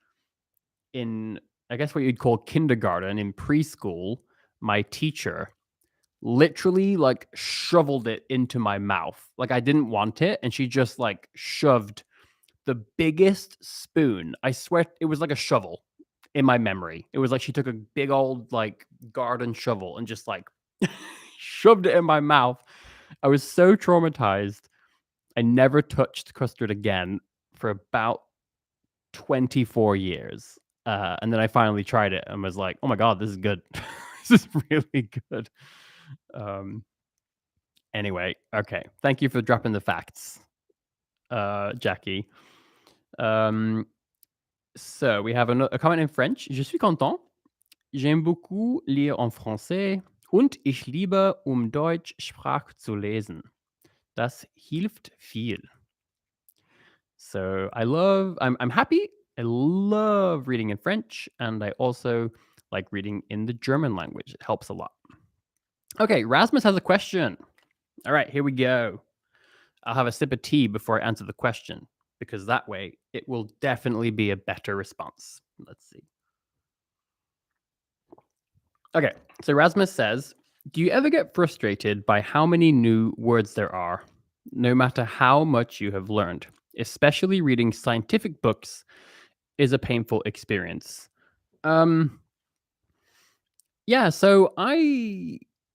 in I guess what you'd call kindergarten in preschool, my teacher literally like shoveled it into my mouth. Like I didn't want it, and she just like shoved the biggest spoon. I swear it was like a shovel in my memory. It was like she took a big old like garden shovel and just like shoved it in my mouth. I was so traumatized. I never touched custard again for about 24 years. And then I finally tried it and was like, oh my God, this is good. This is really good. Um, anyway, okay. Thank you for dropping the facts, Jackie. Um, so we have a comment in French. Je suis content. J'aime beaucoup lire en français und ich liebe, Deutsch Sprach zu lesen. Das hilft viel. So I'm happy. I love reading in French, and I also like reading in the German language. It helps a lot. Okay, Rasmus has a question. All right, here we go. I'll have a sip of tea before I answer the question, because that way it will definitely be a better response. Let's see. Okay, so Rasmus says, do you ever get frustrated by how many new words there are, no matter how much you have learned? Especially reading scientific books is a painful experience. Um, yeah, so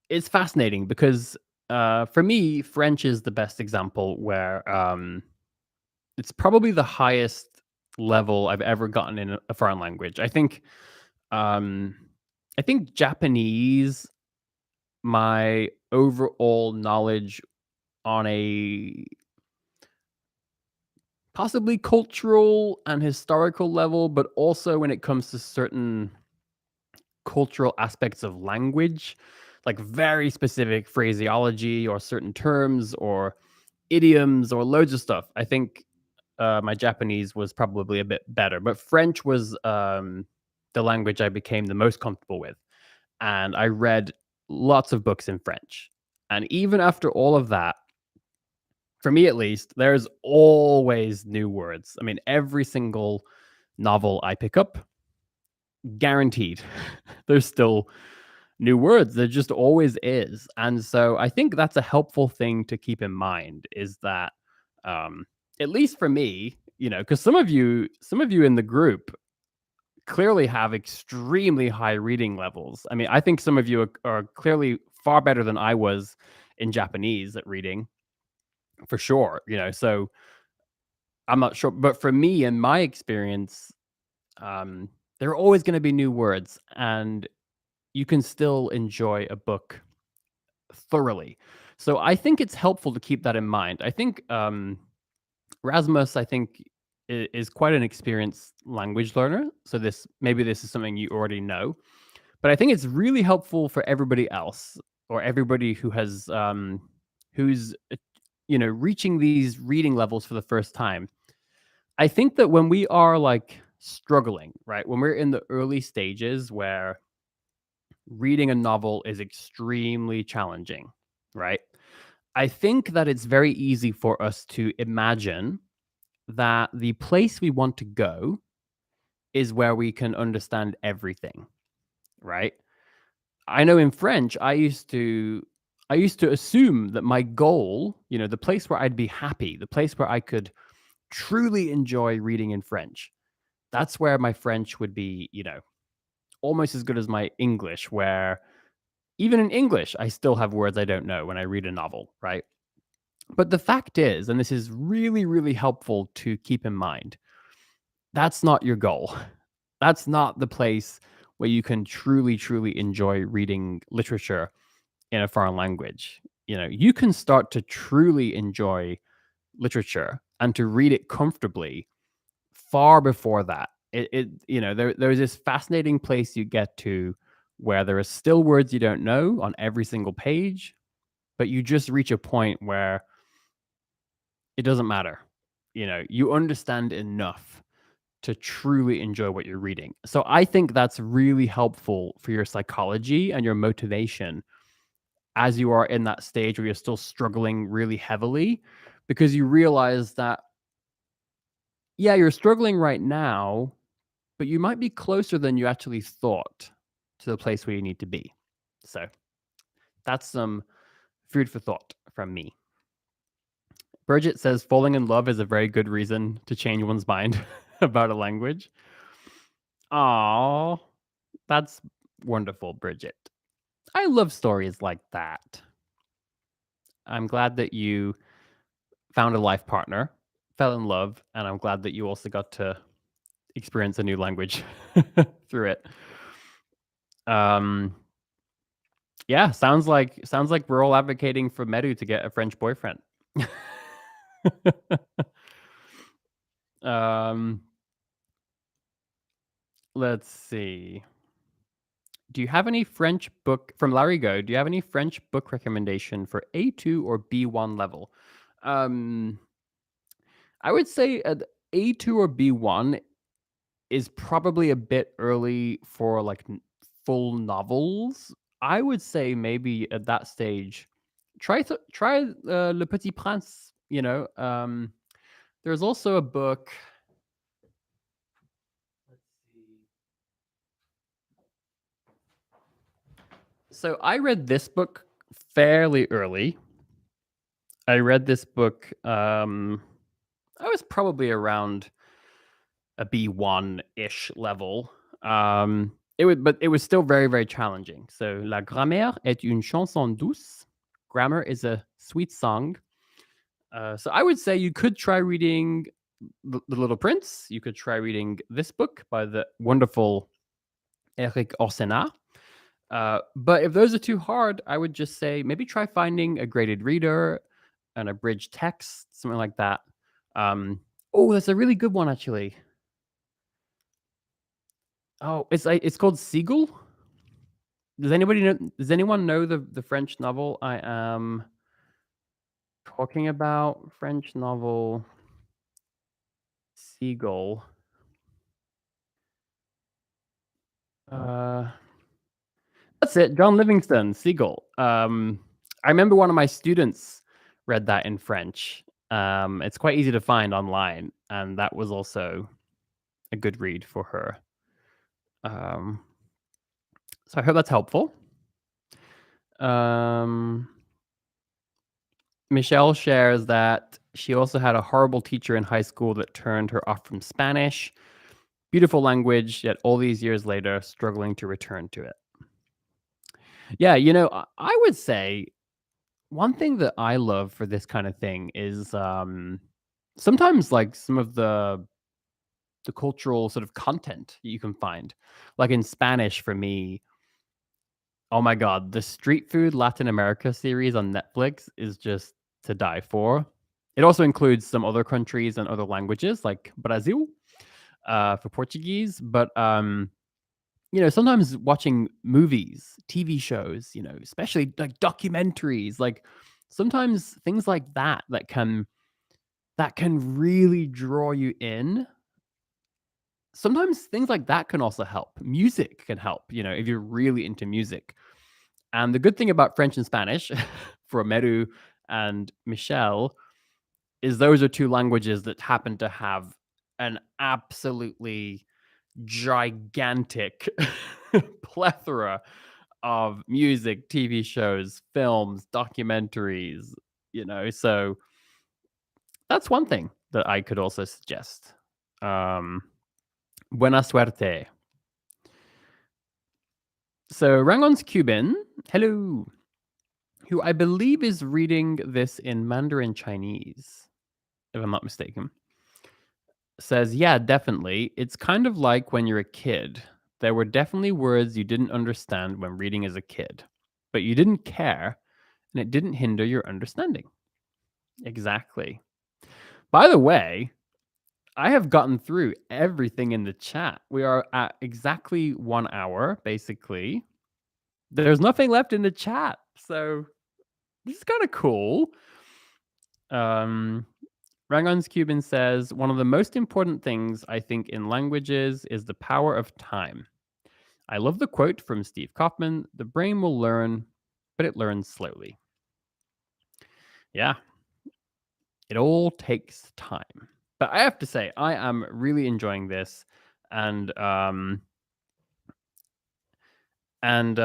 it's fascinating because for me, French is the best example where it's probably the highest level I've ever gotten in a foreign language. Um, I think Japanese, my overall knowledge on a possibly cultural and historical level, but also when it comes to certain cultural aspects of language, like very specific phraseology or certain terms or idioms or loads of stuff. I think my Japanese was probably a bit better, but French was the language I became the most comfortable with. And I read lots of books in French. And even after all of that, for me at least, there's always new words. I mean, every single novel I pick up, guaranteed, there's still new words. There just always is. And so I think that's a helpful thing to keep in mind is that, um, at least for me, because some of you in the group clearly have extremely high reading levels. I mean, I think some of you are clearly far better than I was in Japanese at reading, for sure. So I'm not sure, but for me, in my experience, um, there are always going to be new words, and you can still enjoy a book thoroughly. So I think it's helpful to keep that in mind. I think Rasmus, is quite an experienced language learner. So this is something you already know, but I think it's really helpful for everybody else or everybody who's reaching these reading levels for the first time. I think that when we are like struggling, right, when we're in the early stages where reading a novel is extremely challenging, right? I think that it's very easy for us to imagine that the place we want to go is where we can understand everything, right? I know in French, I used to assume that my goal, the place where I'd be happy, the place where I could truly enjoy reading in French, that's where my French would be, almost as good as my English, where even in English, I still have words I don't know when I read a novel, right? But the fact is, and this is really, really helpful to keep in mind, that's not your goal. That's not the place where you can truly, truly enjoy reading literature in a foreign language. You can start to truly enjoy literature and to read it comfortably far before that. There's this fascinating place you get to where there are still words you don't know on every single page, but you just reach a point where it doesn't matter. You understand enough to truly enjoy what you're reading. So I think that's really helpful for your psychology and your motivation as you are in that stage where you're still struggling really heavily, because you realize that, yeah, you're struggling right now, but you might be closer than you actually thought to the place where you need to be. So that's some food for thought from me. Bridget says falling in love is a very good reason to change one's mind about a language. Aww, that's wonderful, Bridget. I love stories like that. I'm glad that you found a life partner, fell in love, and I'm glad that you also got to experience a new language through it. Yeah, sounds like we're all advocating for Meru to get a French boyfriend. Let's see. Do you have any French book from Larigo? Do you have any French book recommendation for A2 or B1 level? I would say A2 or B1 is probably a bit early for like full novels. I would say maybe at that stage, try Le Petit Prince. You know, there's also a book. Let's see. So I read this book fairly early. I read this book. I was probably around a B1 ish level. But it was still very, very challenging. So, La grammaire est une chanson douce. Grammar is a sweet song. So, I would say you could try reading The Little Prince. You could try reading this book by the wonderful Eric Orsena. But if those are too hard, I would just say maybe try finding a graded reader, an abridged text, something like that. Oh, that's a really good one, actually. Oh, it's called Seagull. Does anyone know the French novel I am talking about? French novel Seagull. That's it. John Livingston, Seagull. I remember one of my students read that in French. It's quite easy to find online, and that was also a good read for her. So I hope that's helpful. Michelle shares that she also had a horrible teacher in high school that turned her off from Spanish. Beautiful language, yet all these years later, struggling to return to it. Yeah, I would say one thing that I love for this kind of thing is sometimes like some of the cultural sort of content you can find. Like in Spanish for me, oh my god, the Street Food Latin America series on Netflix is just to die for. It also includes some other countries and other languages like Brazil for Portuguese, but sometimes watching movies, TV shows, especially like documentaries, like sometimes things like that can really draw you in. Sometimes things like that can also help. Music can help, if you're really into music. And the good thing about French and Spanish for Meru and Michelle is those are two languages that happen to have an absolutely gigantic plethora of music, TV shows, films, documentaries, so that's one thing that I could also suggest. Buena suerte. So Rangon's Cuban, hello, who I believe is reading this in Mandarin Chinese, if I'm not mistaken, says, yeah, definitely. It's kind of like when you're a kid. There were definitely words you didn't understand when reading as a kid, but you didn't care, and it didn't hinder your understanding. Exactly. By the way, I have gotten through everything in the chat. We are at exactly 1 hour, basically. There's nothing left in the chat, so this is kind of cool. Rangon's Cuban says, one of the most important things I think in languages is the power of time. I love the quote from Steve Kaufman, the brain will learn, but it learns slowly. Yeah, it all takes time. But I have to say, I am really enjoying this. and and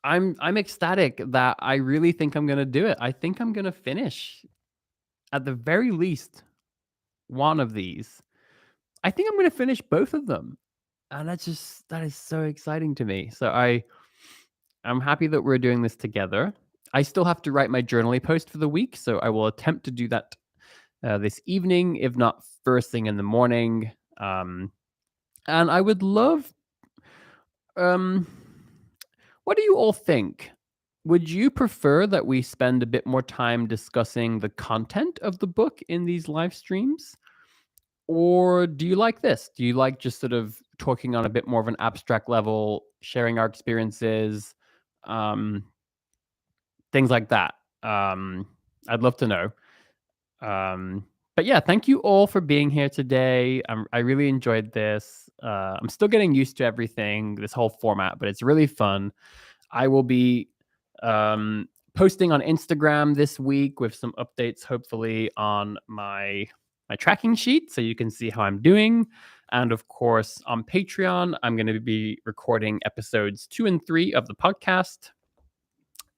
I'm ecstatic that I really think I'm gonna do it. I think I'm gonna finish at the very least one of these. I think I'm gonna finish both of them, and that is so exciting to me. So I'm happy that we're doing this together. I still have to write my journaling post for the week, so I will attempt to do that this evening, if not first thing in the morning. And I would love. Um, what do you all think? Would you prefer that we spend a bit more time discussing the content of the book in these live streams? Or do you like this? Do you like just sort of talking on a bit more of an abstract level, sharing our experiences, um, things like that? Um, I'd love to know. Um, but yeah, thank you all for being here today. I really enjoyed this. I'm still getting used to everything, this whole format, but it's really fun. I will be posting on Instagram this week with some updates, hopefully on my tracking sheet, so you can see how I'm doing. And of course, on Patreon, I'm going to be recording episodes 2 and 3 of the podcast,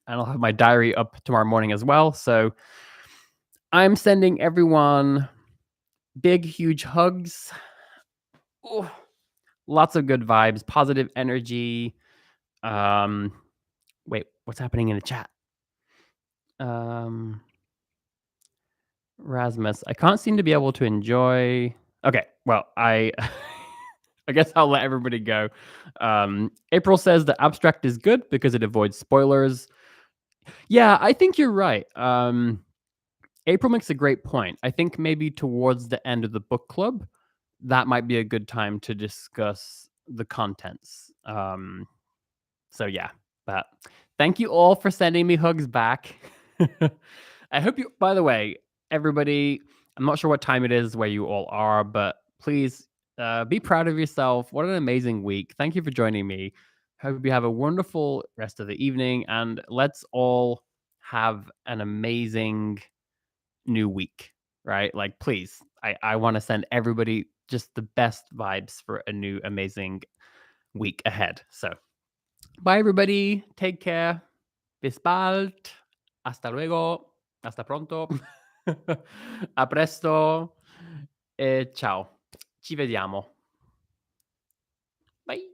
and I'll have my diary up tomorrow morning as well. So I'm sending everyone big, huge hugs. Ooh, lots of good vibes, positive energy. Um, wait, what's happening in the chat? Um, Rasmus, I can't seem to be able to enjoy. Okay, well, I guess I'll let everybody go. April says the abstract is good because it avoids spoilers. Yeah, I think you're right. April makes a great point. I think maybe towards the end of the book club, that might be a good time to discuss the contents. So yeah, but thank you all for sending me hugs back. I hope you, by the way, everybody, I'm not sure what time it is where you all are, but please be proud of yourself. What an amazing week. Thank you for joining me. Hope you have a wonderful rest of the evening, and let's all have an amazing new week, right? Like, please, I want to send everybody just the best vibes for a new amazing week ahead. So, bye, everybody. Take care. Bis bald. Hasta luego. Hasta pronto. A presto. E ciao. Ci vediamo. Bye.